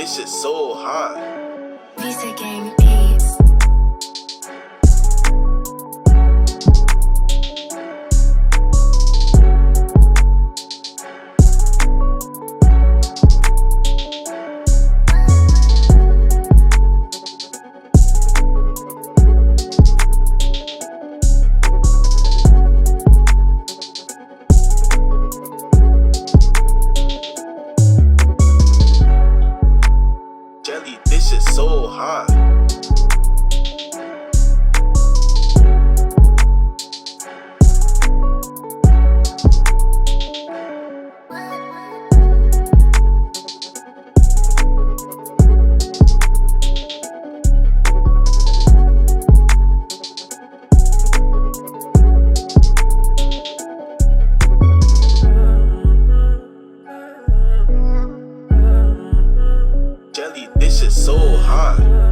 this shit so hot. Visa gang beats. Jelly, this shit so hot. Jelly, this shit so hot.